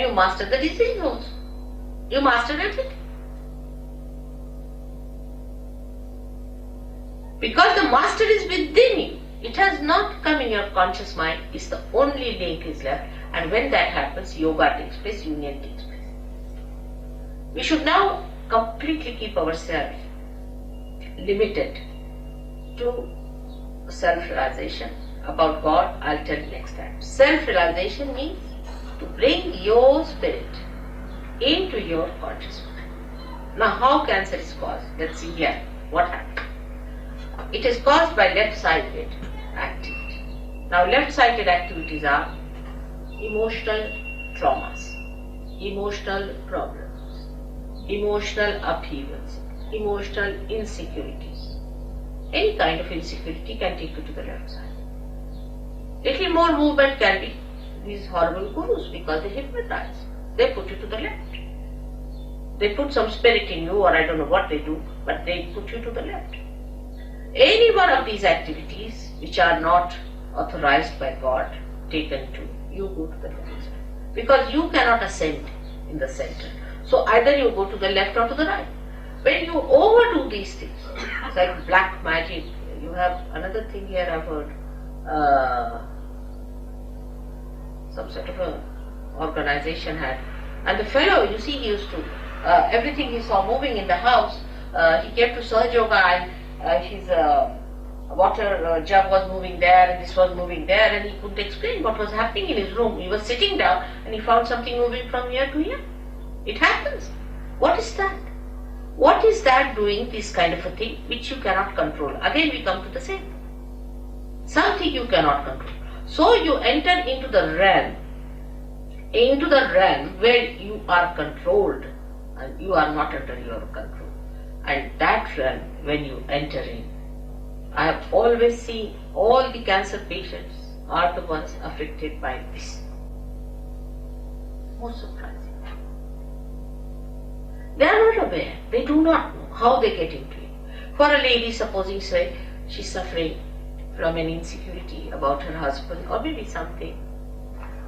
you master the disease also. You master everything. Because the master is within you. It has not come in your conscious mind. It's the only link is left. And when that happens, yoga takes place, union takes place. We should now completely keep ourselves limited to self-realization. About God, I'll tell you next time. Self-realization means to bring your spirit into your conscious mind. Now, how cancer is caused? Let's see here what happens. It is caused by left-sided activity. Now, left-sided activities are emotional traumas, emotional problems, emotional upheavals, emotional insecurities. Any kind of insecurity can take you to the left side. Little more movement can be these horrible gurus, because they hypnotize. They put you to the left. They put some spirit in you, or I don't know what they do, but they put you to the left. Any one of these activities which are not authorized by God, taken to, you go to the left side. Because you cannot ascend in the center. So either you go to the left or to the right. When you overdo these things, it's like black magic. You have another thing here I've heard, some sort of a organization had. And the fellow, you see, he used to, everything he saw moving in the house, he came to Sahaja Yoga, and his water jug was moving there and this was moving there, and he couldn't explain what was happening in his room. He was sitting down and he found something moving from here to here. It happens. What is that? What is that doing, this kind of a thing which you cannot control? Again we come to the same. Something you cannot control. So you enter into the realm where you are controlled and you are not under your control. And that realm, when you enter in, I have always seen all the cancer patients are the ones affected by this. Most surprising. They are not aware. They do not know how they get into it. For a lady, supposing say she's suffering from an insecurity about her husband, or maybe something,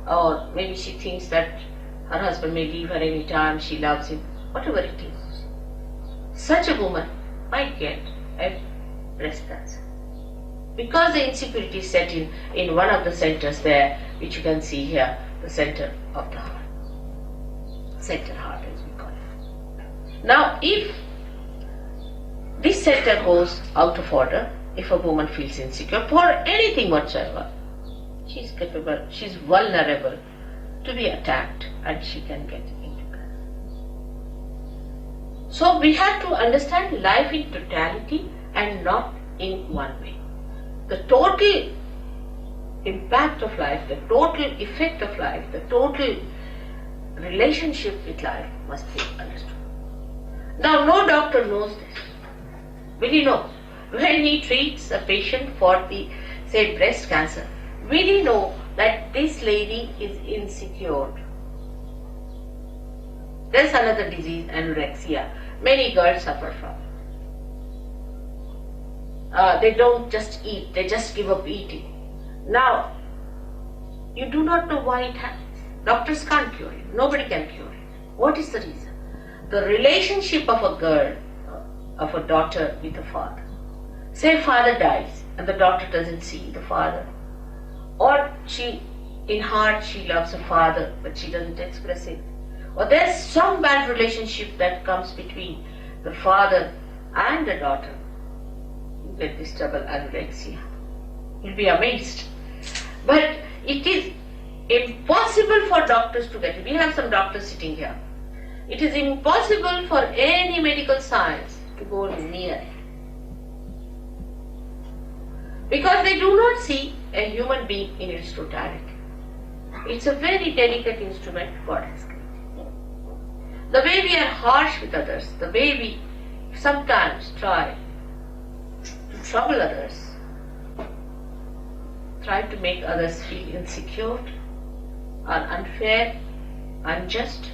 or maybe she thinks that her husband may leave her any time, she loves him, whatever it is. Such a woman might get a breast cancer. Because the insecurity is set in one of the centers there, which you can see here, the center of the heart. Center heart as we call it. Now if this center goes out of order, if a woman feels insecure for anything whatsoever, she is capable, she is vulnerable to be attacked and she can get into cancer. So we have to understand life in totality and not in one way. The total impact of life, the total effect of life, the total relationship with life must be understood. Now no doctor knows this. Will he know? When he treats a patient for the, say, breast cancer, will he know that this lady is insecure? There's another disease, anorexia. Many girls suffer from. They don't just eat, they just give up eating. Now, you do not know why it happens. Doctors can't cure it. Nobody can cure it. What is the reason? The relationship of a girl, of a daughter with a father. Say father dies and the daughter doesn't see the father. Or she, in heart, she loves her father but she doesn't express it. Or there's some bad relationship that comes between the father and the daughter. You get this double anorexia. You'll be amazed. But it is impossible for doctors to get it. We have some doctors sitting here. It is impossible for any medical science to go near it. Because they do not see a human being in its totality. It's a very delicate instrument God has created. The way we are harsh with others, the way we sometimes try to trouble others, try to make others feel insecure, are unfair, unjust.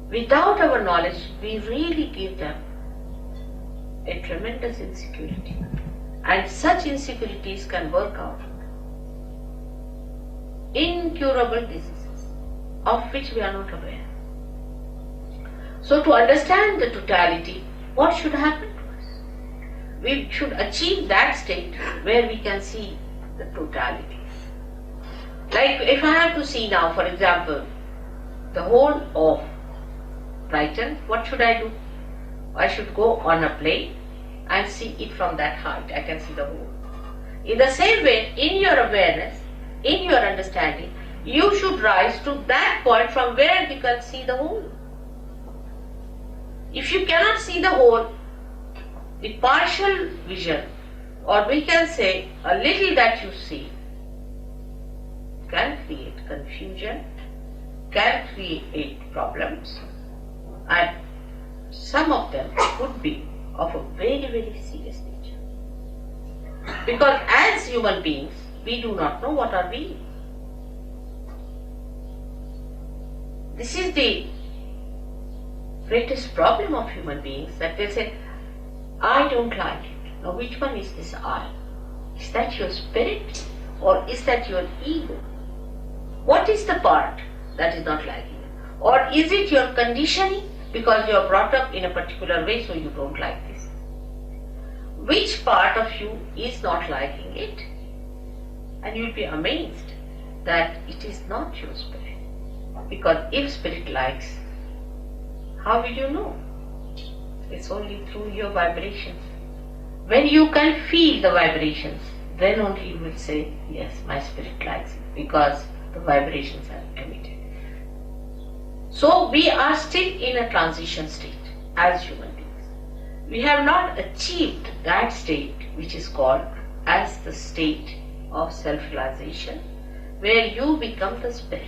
Without our knowledge, we really give them a tremendous insecurity. And such insecurities can work out incurable diseases. of which we are not aware. So to understand the totality, what should happen to us? We should achieve that state where we can see the totality. Like if I have to see now, for example, the whole of Brighton, what should I do? I should go on a plane and see it from that height. I can see the whole. In the same way, in your awareness, in your understanding, you should rise to that point from where we can see the whole. If you cannot see the whole, the partial vision, or we can say a little that you see, can create confusion, can create problems, and some of them could be of a very, very serious nature. Because as human beings, we do not know what are we. This is the greatest problem of human beings, that they say, I don't like it. Now which one is this I? Is that your spirit or is that your ego? What is the part that is not liking it? Or is it your conditioning because you are brought up in a particular way so you don't like this? Which part of you is not liking it? And you will be amazed that it is not your spirit. Because if spirit likes, how will you know? It's only through your vibrations. When you can feel the vibrations, then only you will say, yes, my spirit likes it, because the vibrations are emitted. So we are still in a transition state as human beings. We have not achieved that state which is called as the state of self-realization, where you become the spirit.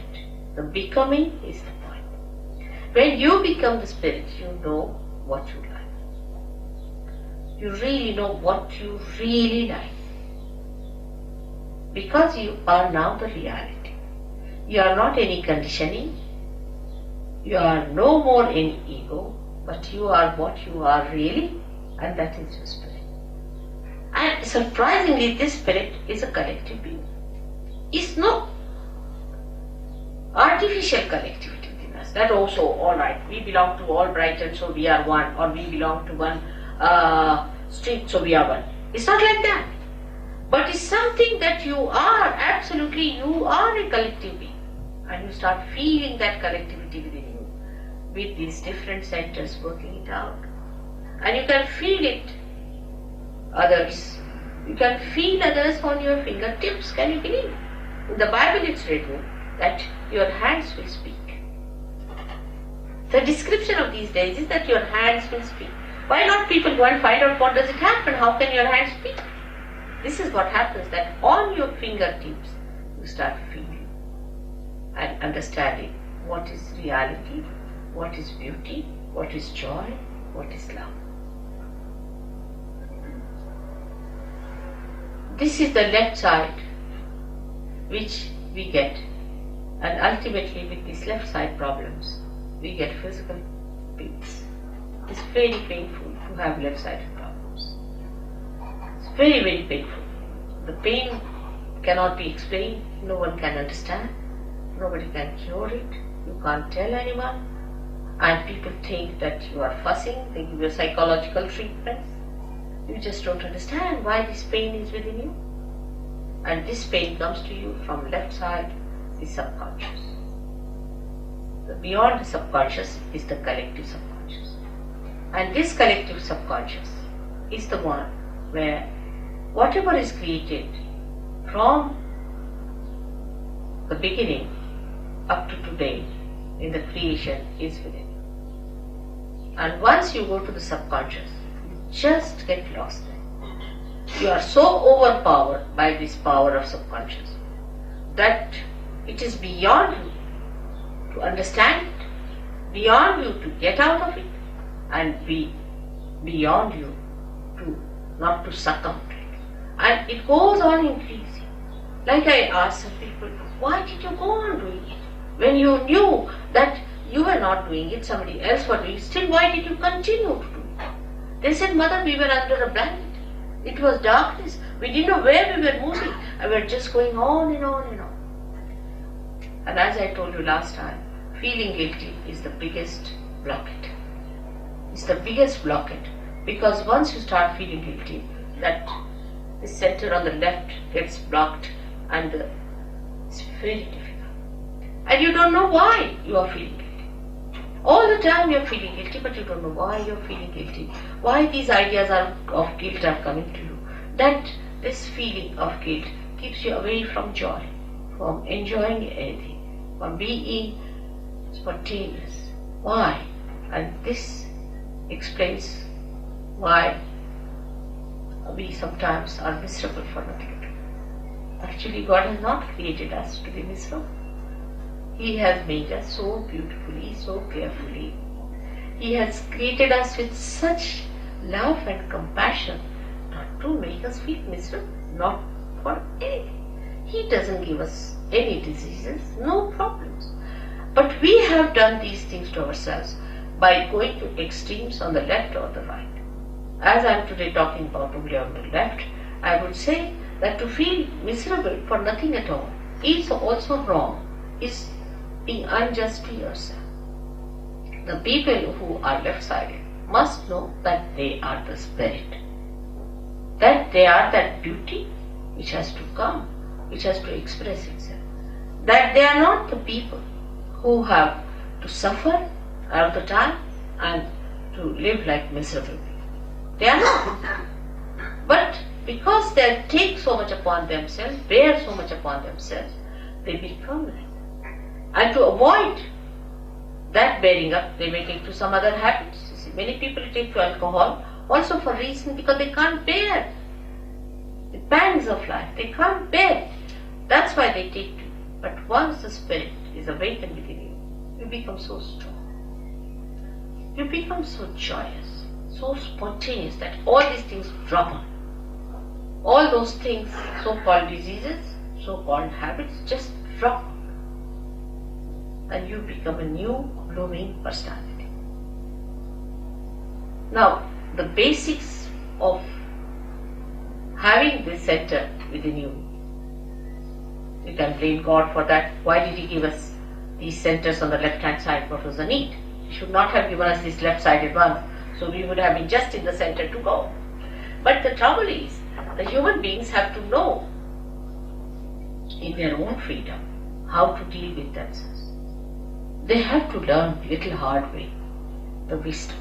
The becoming is the point. When you become the spirit, you know what you like. You really know what you really like. Because you are now the reality. You are not any conditioning. You are no more any ego, but you are what you are really, and that is your spirit. And surprisingly, this spirit is a collective being. It's no artificial collectivity within us. That also, alright, we belong to all Brighton, so we are one, or we belong to one street, so we are one. It's not like that. But it's something that you are, absolutely, you are a collective being. And you start feeling that collectivity within you, with these different centers working it out. And you can feel it, others. You can feel others on your fingertips, can you believe? In the Bible it's written that your hands will speak. The description of these days is that your hands will speak. Why not people go and find out what does it happen? How can your hands speak? This is what happens, that on your fingertips you start feeling and understanding what is reality, what is beauty, what is joy, what is love. This is the left side which we get, and ultimately with these left side problems we get physical pains. It's very painful to have left sided problems. It's very, very painful. The pain cannot be explained, no one can understand, nobody can cure it, you can't tell anyone, and people think that you are fussing, they give you psychological treatments. You just don't understand why this pain is within you. And this pain comes to you from left side, the subconscious. The beyond the subconscious is the collective subconscious. And this collective subconscious is the one where whatever is created from the beginning up to today in the creation is within you. And once you go to the subconscious, you just get lost there. You are so overpowered by this power of subconscious that it is beyond you to understand it, beyond you to get out of it, and beyond you to not to succumb to it. And it goes on increasing. Like I asked some people, why did you go on doing it? When you knew that you were not doing it, somebody else was doing it, still why did you continue to do it? They said, Mother, we were under a blanket. It was darkness. We didn't know where we were moving. And we were just going on and on and on. And as I told you last time, feeling guilty is the biggest blockade. It's the biggest blockade, because once you start feeling guilty, that the center on the left gets blocked, and it's very difficult. And you don't know why you are feeling guilty. All the time you are feeling guilty, but you don't know why you are feeling guilty. Why these ideas of guilt are coming to you. That this feeling of guilt keeps you away from joy, from enjoying anything, from being spontaneous. Why? And this explains why we sometimes are miserable for nothing. Actually, God has not created us to be miserable. He has made us so beautifully, so carefully. He has created us with such love and compassion, not to make us feel miserable, not for anything. He doesn't give us any diseases, no problems. But we have done these things to ourselves by going to extremes on the left or the right. As I am today talking about only on the left, I would say that to feel miserable for nothing at all is also wrong, is being unjust to yourself. The people who are left-sided must know that they are the spirit, that they are that beauty which has to come, which has to express itself, that they are not the people who have to suffer all the time and to live like miserable people. They are not. But because they take so much upon themselves, bear so much upon themselves, they become like that. And to avoid that bearing up, they may take to some other habits. You see, many people take to alcohol also for reason because they can't bear the pangs of life. They can't bear. That's why they take to. But once the spirit is awakened within you, you become so strong. You become so joyous, so spontaneous that all these things drop on. All those things, so-called diseases, so-called habits, just drop on. And you become a new, blooming personality. Now, the basics of having this center within you, you can blame God for that. Why did He give us these centers on the left-hand side? What was the need? He should not have given us this left-sided one, so we would have been just in the center to go. But the trouble is, the human beings have to know in their own freedom how to deal with themselves. They have to learn little hard way, the wisdom.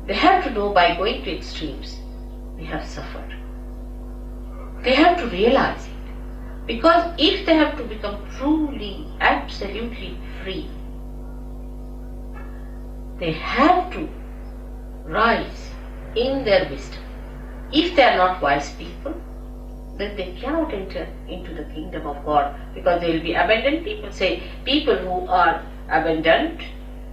They have to know by going to extremes, they have suffered. They have to realize it. Because if they have to become truly, absolutely free, they have to rise in their wisdom. If they are not wise people, then they cannot enter into the kingdom of God, because they will be abandoned people. Say, people who are abandoned,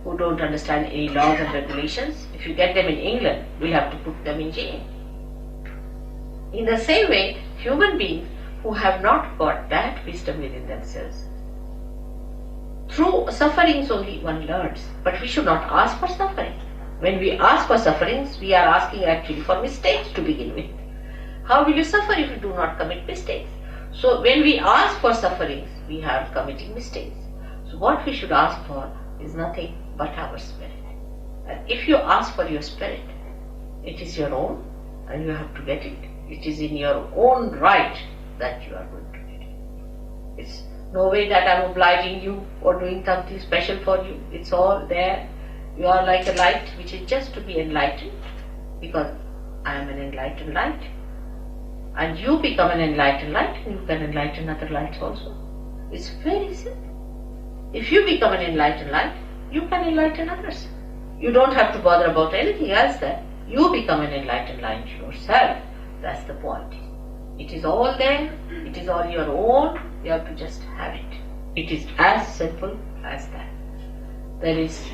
who don't understand any laws and regulations, if you get them in England, we'll have to put them in jail. In the same way, human beings who have not got that wisdom within themselves, through sufferings only one learns, but we should not ask for suffering. When we ask for sufferings, we are asking actually for mistakes to begin with. How will you suffer if you do not commit mistakes? So when we ask for sufferings, we are committing mistakes. So what we should ask for is nothing but our spirit. And if you ask for your spirit, it is your own and you have to get it. It is in your own right that you are going to get it. It's no way that I am obliging you or doing something special for you. It's all there. You are like a light which is just to be enlightened, because I am an enlightened light. And you become an enlightened light and you can enlighten other lights also. It's very simple. If you become an enlightened light, you can enlighten others. You don't have to bother about anything else then. You become an enlightened light yourself. That's the point. It is all there. It is all your own. You have to just have it. It is as simple as that. There is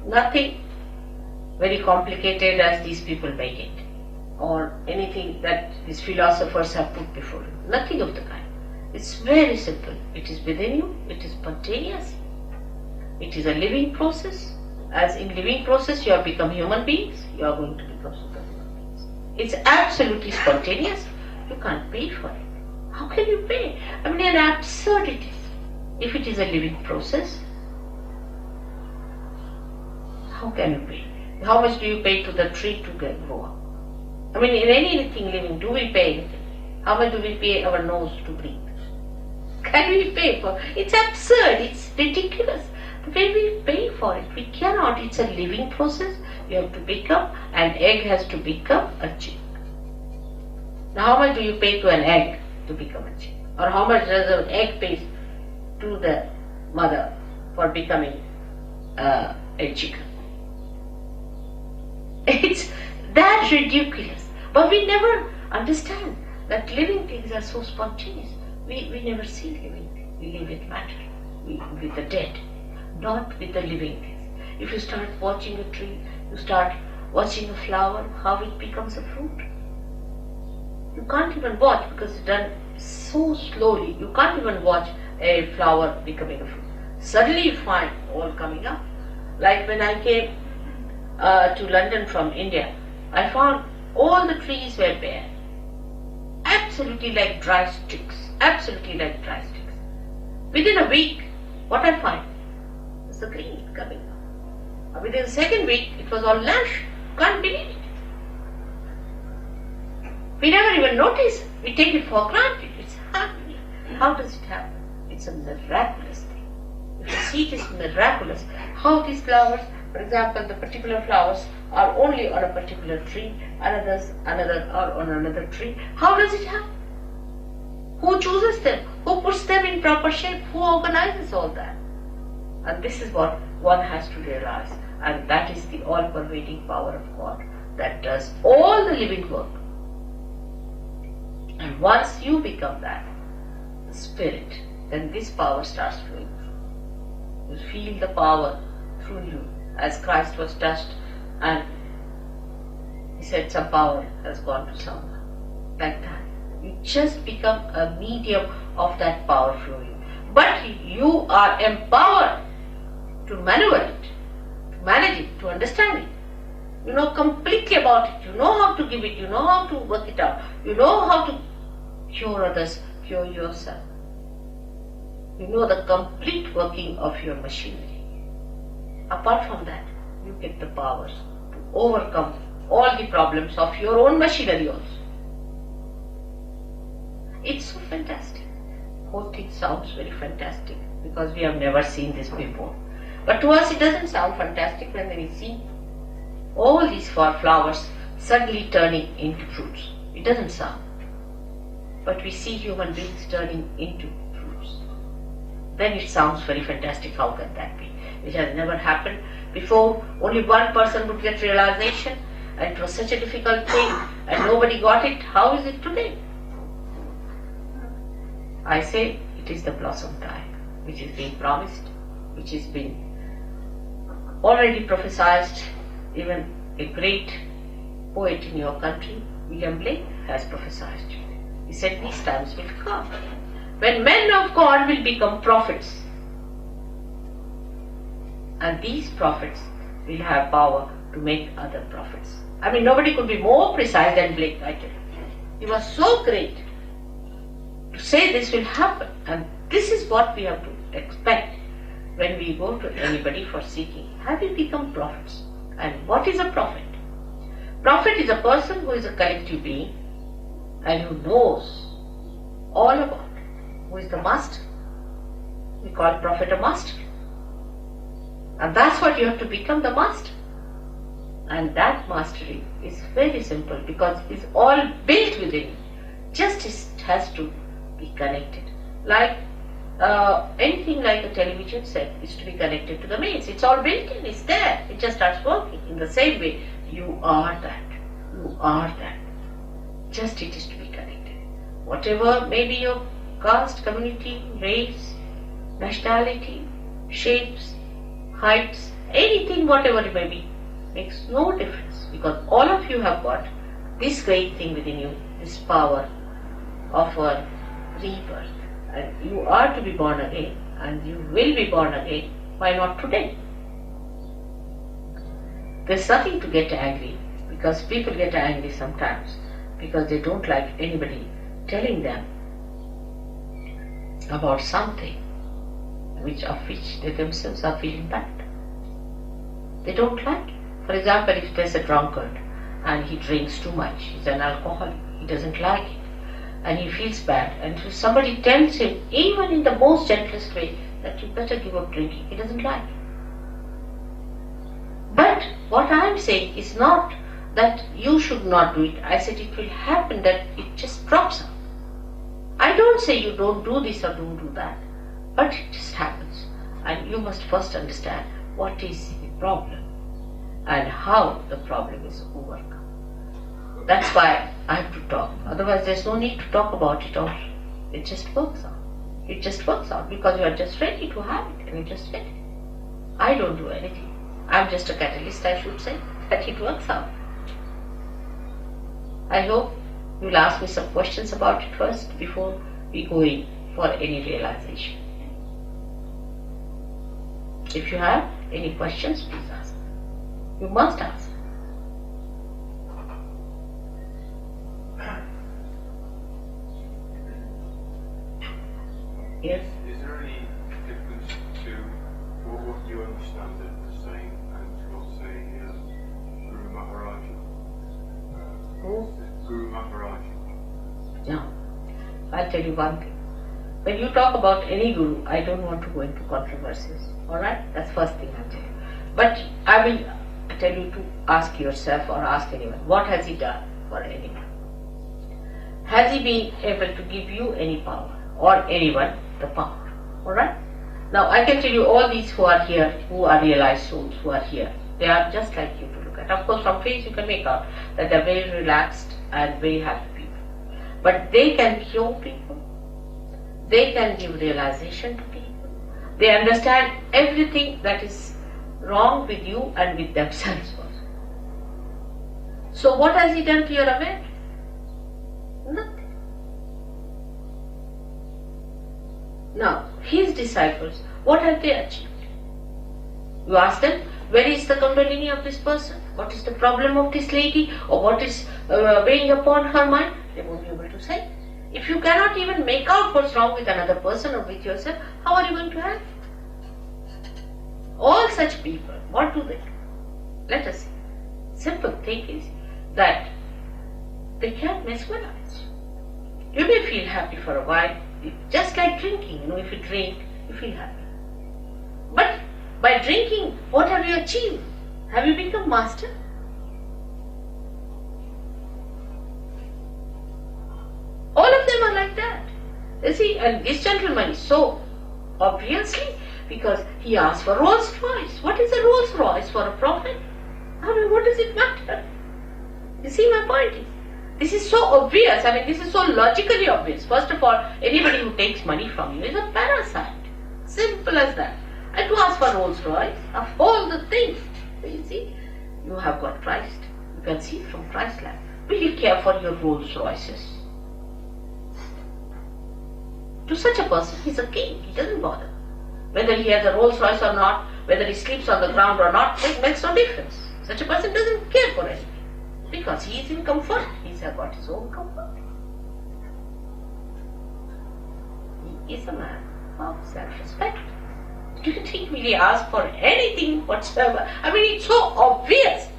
nothing very complicated as these people make it, or anything that these philosophers have put before you. Nothing of the kind. It's very simple. It is within you. It is spontaneous. It is a living process. As in living process you have become human beings, you are going to become superhuman beings. It's absolutely spontaneous. You can't pay for it. How can you pay? I mean, an absurdity. If it is a living process, How can you pay? How much do you pay to the tree to grow up? I mean, in anything living, do we pay anything? How much do we pay our nose to breathe? Can we pay for it? It's absurd, it's ridiculous. The way we pay for it, we cannot. It's a living process. You have to become, an egg has to become a chick. Now, how much do you pay to an egg to become a chick? Or how much does an egg pay to the mother for becoming a chicken? It's that ridiculous. But we never understand that living things are so spontaneous. We never see living things. We live with matter, with the dead, not with the living things. If you start watching a tree, you start watching a flower, how it becomes a fruit. You can't even watch because it's done so slowly. You can't even watch a flower becoming a fruit. Suddenly you find all coming up. Like when I came to London from India, I found all the trees were bare. Absolutely like dry sticks. Absolutely like dry sticks. Within a week, what I find is the green coming up. Within the second week, it was all lush. Can't believe it. We never even notice. We take it for granted. It's happening. How does it happen? It's a miraculous thing. If you see it is miraculous, how these flowers, for example, the particular flowers are only on a particular tree, another are on another tree. How does it happen? Who chooses them? Who puts them in proper shape? Who organizes all that? And this is what one has to realize. And that is the all-pervading power of God that does all the living work. And once you become that, the spirit, then this power starts flowing through. You feel the power through you as Christ was touched and he said some power has gone to someone. Like that. You just become a medium of that power flowing. But you are empowered to maneuver it, to manage it, to understand it. You know completely about it. You know how to give it. You know how to work it out. You know how to cure others, cure yourself. You know the complete working of your machinery. Apart from that, you get the powers to overcome all the problems of your own machinery also. It's so fantastic. The whole thing sounds very fantastic because we have never seen this before. But to us it doesn't sound fantastic when we see all these flowers suddenly turning into fruits. It doesn't sound. But we see human beings turning into fruits. Then it sounds very fantastic. How can that be? It has never happened before. Only one person would get realization and it was such a difficult thing and nobody got it. How is it today? I say it is the blossom time which is being promised, which is being already prophesied. Even a great poet in your country, William Blake, has prophesied. He said these times will come when men of God will become prophets, and these prophets will have power to make other prophets. I mean, nobody could be more precise than Blake, I tell you. He was so great to say this will happen, and this is what we have to expect when we go to anybody for seeking. Have you become prophets? And what is a prophet? Prophet is a person who is a collective being and who knows all about it. Who is the master? We call prophet a master. And that's what you have to become, the master. And that mastery is very simple because it's all built within you. Just it has to be connected. Like anything like a television set is to be connected to the mains. It's all built in, it's there. It just starts working. In the same way, you are that. You are that. Just it is to be connected. Whatever may be your caste, community, race, nationality, shapes, heights, anything, whatever it may be, makes no difference because all of you have got this great thing within you, this power of a rebirth. And you are to be born again, and you will be born again. Why not today? There's nothing to get angry, because people get angry sometimes because they don't like anybody telling them about something of which they themselves are feeling bad. They don't like it. For example, if there's a drunkard and he drinks too much, he's an alcoholic, he doesn't like it, and he feels bad, and if somebody tells him, even in the most gentlest way, that you better give up drinking, he doesn't like it. But what I am saying is not that you should not do it. I said it will happen, that it just drops out. I don't say you don't do this or don't do that, but it just happens. And you must first understand what is the problem and how the problem is overcome. That's why I have to talk. Otherwise there's no need to talk about it, or it just works out. It just works out because you are just ready to have it, and you just get it. I don't do anything. I'm just a catalyst, I should say, that it works out. I hope you'll ask me some questions about it first before we go in for any realization. If you have any questions, please ask. You must ask. Yes? Is there any difference to what you understand as saying and what say Guru Maharaji? Who? Guru Maharaji. No. I'll tell you one thing. When you talk about any guru, I don't want to go into controversies. Alright? That's first thing I'll tell you. But I will tell you to ask yourself or ask anyone, what has he done for anyone? Has he been able to give you any power or anyone the power? Alright? Now I can tell you all these who are here, who are realized souls, who are here, they are just like you to look at. Of course from face you can make out that they are very relaxed and very happy people. But they can cure people. They can give realization to people. They understand everything that is wrong with you and with themselves also. So what has he done to your awareness? Nothing. Now, his disciples, what have they achieved? You ask them, where is the kundalini of this person? What is the problem of this lady? Or what is weighing upon her mind? They won't be able to say. If you cannot even make out what's wrong with another person or with yourself, how are you going to help? All such people, what do they do? Let us see. Simple thing is that they can mesmerize. You may feel happy for a while, just like drinking. If you drink, you feel happy. But by drinking, what have you achieved? Have you become master? All of them are like that. You see, and this gentleman is so obviously, because he asked for Rolls Royce. What is a Rolls Royce for a prophet? What does it matter? You see my point? This is so obvious. This is so logically obvious. First of all, anybody who takes money from you is a parasite. Simple as that. And to ask for Rolls Royce, of all the things, you see, you have got Christ. You can see from Christ's life. Will you care for your Rolls Royces? To such a person, he's a king. He doesn't bother. Whether he has a Rolls Royce or not, whether he sleeps on the ground or not, it makes no difference. Such a person doesn't care for anything. Because he is in comfort. He's got his own comfort. He is a man of self-respect. Do you think really ask for anything whatsoever? It's so obvious.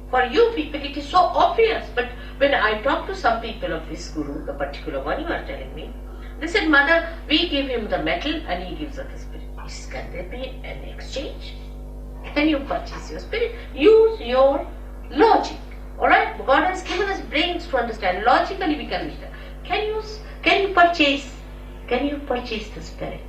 For you people, it is so obvious. But when I talk to some people of this guru, the particular one you are telling me, they said, Mother, we give him the metal and he gives us the spirit. Can there be an exchange? Can you purchase your spirit? Use your logic. Alright? God has given us brains to understand. Logically we can understand. Can you purchase the spirit?